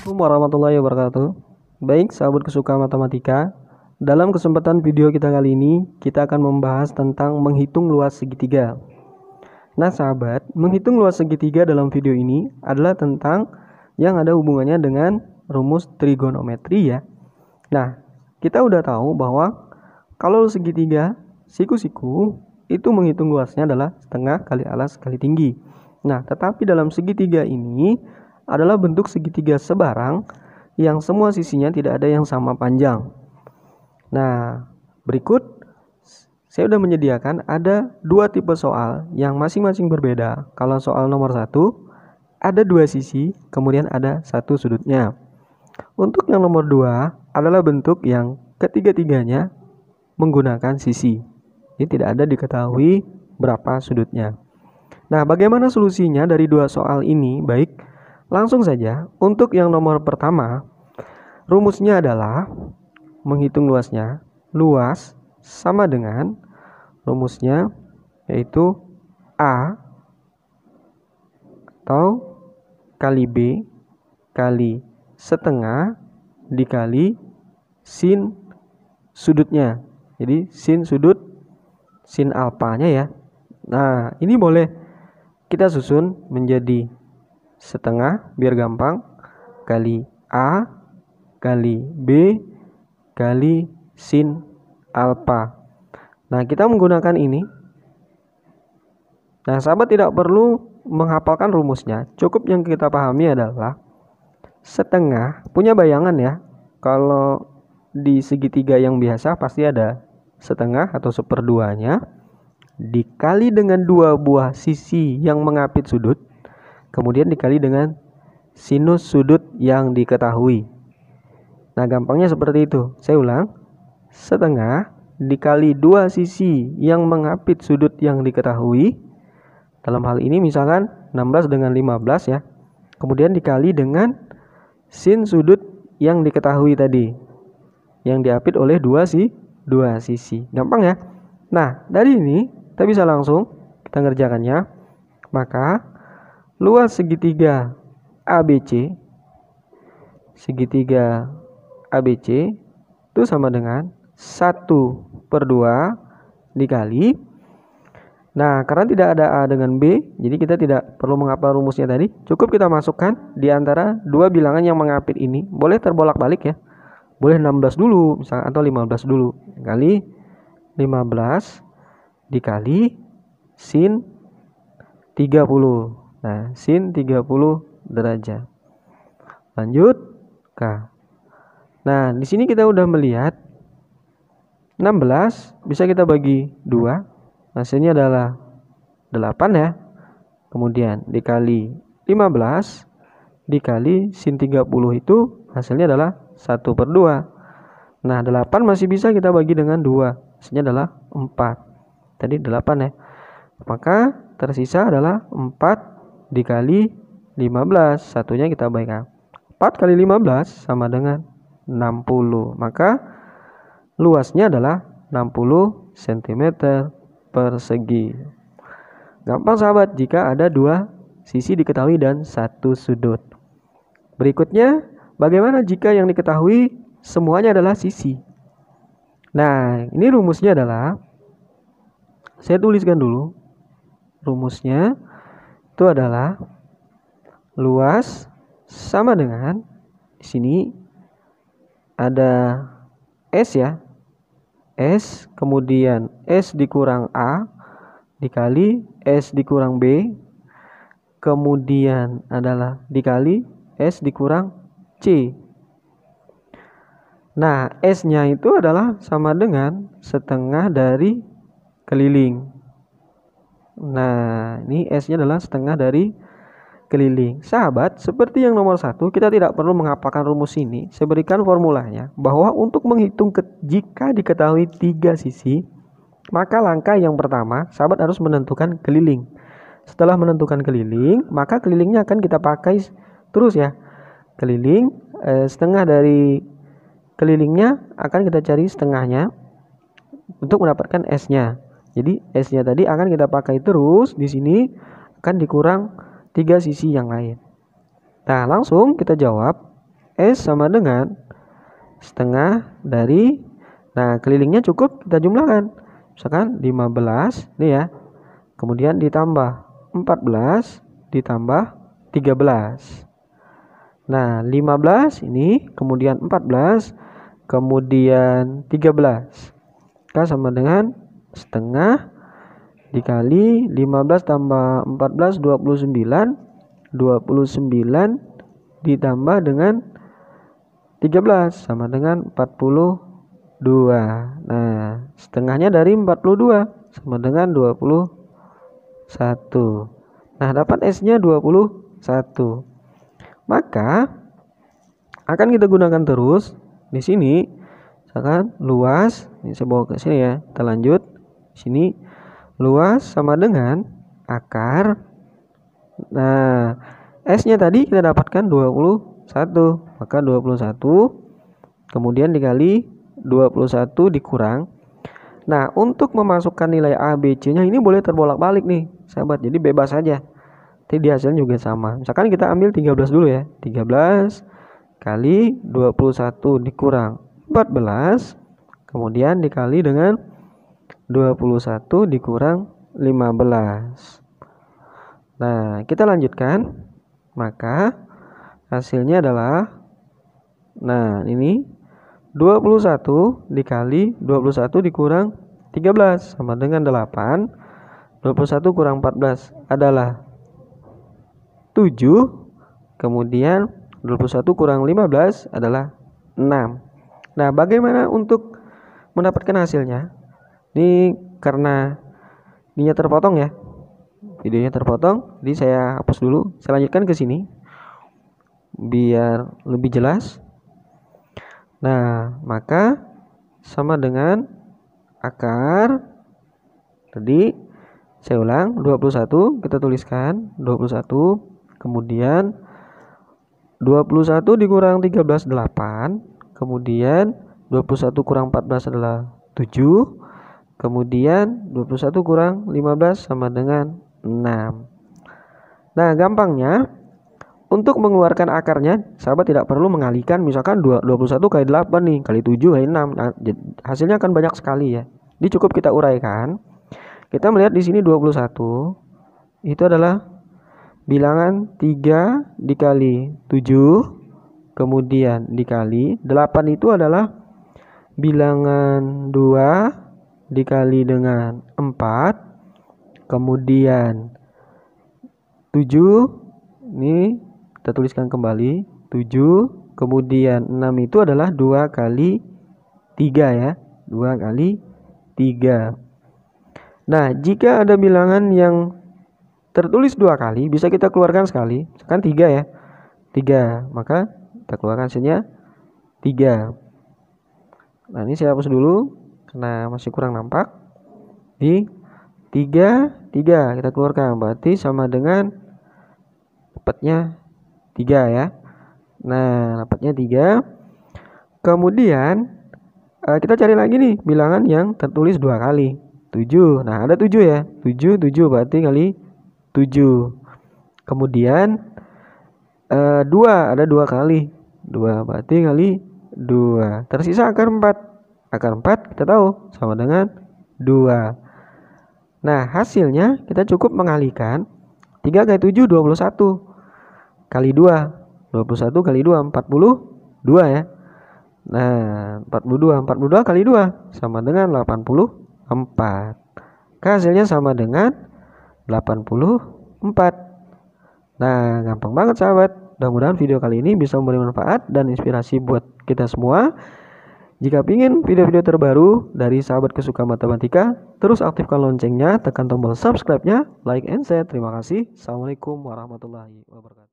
Assalamualaikum warahmatullahi wabarakatuh. Baik, sahabat kesuka matematika. Dalam kesempatan video kita kali ini, kita akan membahas tentang menghitung luas segitiga. Nah, sahabat, menghitung luas segitiga dalam video ini adalah tentang yang ada hubungannya dengan rumus trigonometri ya. Nah, kita udah tahu bahwa kalau segitiga siku-siku itu menghitung luasnya adalah setengah kali alas kali tinggi. Nah, tetapi dalam segitiga ini adalah bentuk segitiga sebarang yang semua sisinya tidak ada yang sama panjang. Nah, berikut saya sudah menyediakan ada dua tipe soal yang masing-masing berbeda. Kalau soal nomor 1 ada dua sisi, kemudian ada satu sudutnya. Untuk yang nomor 2 adalah bentuk yang ketiga-tiganya menggunakan sisi. Jadi tidak ada diketahui berapa sudutnya. Nah, bagaimana solusinya dari dua soal ini? Baik, langsung saja. Untuk yang nomor pertama, rumusnya adalah menghitung luasnya. Luas sama dengan rumusnya yaitu A atau kali B kali setengah dikali sin sudutnya. Jadi sin sudut sin alfanya ya. Nah, ini boleh kita susun menjadi setengah biar gampang, kali A kali B kali sin alfa. Nah, kita menggunakan ini. Nah, sahabat tidak perlu menghafalkan rumusnya. Cukup yang kita pahami adalah setengah, punya bayangan ya. Kalau di segitiga yang biasa pasti ada setengah atau seperduanya dikali dengan dua buah sisi yang mengapit sudut, kemudian dikali dengan sinus sudut yang diketahui. Nah, gampangnya seperti itu. Saya ulang. Setengah dikali dua sisi yang mengapit sudut yang diketahui. Dalam hal ini misalkan 16 dengan 15 ya. Kemudian dikali dengan sin sudut yang diketahui tadi, yang diapit oleh dua sisi. Gampang ya. Nah, dari ini kita bisa langsung kita ngerjakannya. Maka luas segitiga ABC itu sama dengan 1/2 dikali. Nah, karena tidak ada A dengan B, jadi kita tidak perlu menghafal rumusnya tadi. Cukup kita masukkan di antara dua bilangan yang mengapit ini. Boleh terbolak-balik ya. Boleh 16 dulu misalnya atau 15 dulu. Kali 15 dikali sin 30. Nah, sin 30 derajat. Lanjut K. Nah, di sini kita udah melihat 16 bisa kita bagi 2. Hasilnya adalah 8 ya. Kemudian dikali 15 dikali sin 30 itu hasilnya adalah 1/2. Nah, 8 masih bisa kita bagi dengan 2. Hasilnya adalah 4. Tadi 8 ya. Maka tersisa adalah 4 dikali 15. Satunya kita bagikan. 4 kali 15 sama dengan 60. Maka luasnya adalah 60 cm persegi. Gampang sahabat jika ada dua sisi diketahui dan satu sudut. Berikutnya, bagaimana jika yang diketahui semuanya adalah sisi? Nah, ini rumusnya adalah, saya tuliskan dulu. Rumusnya itu adalah luas sama dengan, di sini ada S ya. S kemudian S dikurang A dikali S dikurang B, kemudian adalah dikali S dikurang C. Nah, S-nya itu adalah sama dengan setengah dari keliling. Nah, ini S-nya adalah setengah dari keliling. Sahabat, seperti yang nomor 1, kita tidak perlu menghafalkan rumus ini. Saya berikan formulanya bahwa untuk menghitung jika diketahui 3 sisi, maka langkah yang pertama, sahabat harus menentukan keliling. Setelah menentukan keliling, maka kelilingnya akan kita pakai terus ya. Keliling, setengah dari kelilingnya akan kita cari setengahnya untuk mendapatkan S-nya. Jadi S-nya tadi akan kita pakai terus, di sini akan dikurang 3 sisi yang lain. Nah, langsung kita jawab. S sama dengan setengah dari, nah kelilingnya cukup kita jumlahkan. Misalkan 15 nih ya. Kemudian ditambah 14 ditambah 13. Nah, 15 ini, kemudian 14, kemudian 13. K sama dengan setengah dikali 15 tambah 14, 29. 29 ditambah dengan 13 sama dengan 42. Nah, setengahnya dari 42 sama dengan 21. Nah, dapat S-nya 21. Maka akan kita gunakan terus di sini. Misalkan luas, ini saya bawa ke sini ya. Kita lanjut. Sini luas sama dengan akar. Nah, S-nya tadi kita dapatkan 21. Maka 21 kemudian dikali 21 dikurang. Nah, untuk memasukkan nilai A, B, C-nya ini boleh terbolak-balik nih, sahabat. Jadi bebas saja. Jadi hasilnya juga sama. Misalkan kita ambil 13 dulu ya. 13 kali 21 dikurang 14. Kemudian dikali dengan 21 dikurang 15. Nah, kita lanjutkan. Maka hasilnya adalah, nah ini 21 dikali 21 dikurang 13 sama dengan 8. 21 kurang 14 adalah 7, kemudian 21 kurang 15 adalah 6. Nah, bagaimana untuk mendapatkan hasilnya? Ini karena ininya terpotong ya, videonya terpotong, jadi saya hapus dulu. Saya lanjutkan ke sini biar lebih jelas. Nah, maka sama dengan akar tadi, saya ulang, 21 kita tuliskan 21. Kemudian 21 dikurang 13 8. Kemudian 21 kurang 14 adalah 7. Kemudian 21 kurang 15 sama dengan 6. Nah, gampangnya untuk mengeluarkan akarnya, sahabat tidak perlu mengalihkan. Misalkan 21 kali 8 nih, kali 7 kali 6. Nah, hasilnya akan banyak sekali ya. Ini cukup kita uraikan. Kita melihat di sini 21 itu adalah bilangan 3 dikali 7, kemudian dikali 8 itu adalah bilangan 2 dikali dengan 4, kemudian 7 ini kita tuliskan kembali 7, kemudian 6 itu adalah 2 kali 3 ya, 2 kali 3. Nah, jika ada bilangan yang tertulis 2 kali, bisa kita keluarkan sekali. Misalkan 3 ya, 3, maka kita keluarkan hasilnya 3. Nah, ini saya hapus dulu karena masih kurang nampak. Di 3 kita keluarkan, berarti sama dengan dapatnya 3 ya. Nah, dapatnya 3. Kemudian kita cari lagi nih bilangan yang tertulis 2 kali, 7. Nah, ada 7 ya, 7 berarti kali 7. Kemudian 2, ada 2 kali, 2 berarti kali 2. Tersisa akar 4. Akar 4 kita tahu sama dengan 2. Nah, hasilnya kita cukup mengalihkan 3 kali 7 21 kali 2. 21 kali 2 42 ya. Nah, 42 kali 2 sama dengan 84. Hasilnya sama dengan 84. Nah, gampang banget sahabat. Mudah-mudahan video kali ini bisa memberi manfaat dan inspirasi buat kita semua. Jika ingin video-video terbaru dari sahabat kesuka matematika, terus aktifkan loncengnya, tekan tombol subscribe-nya, like and share. Terima kasih. Assalamualaikum warahmatullahi wabarakatuh.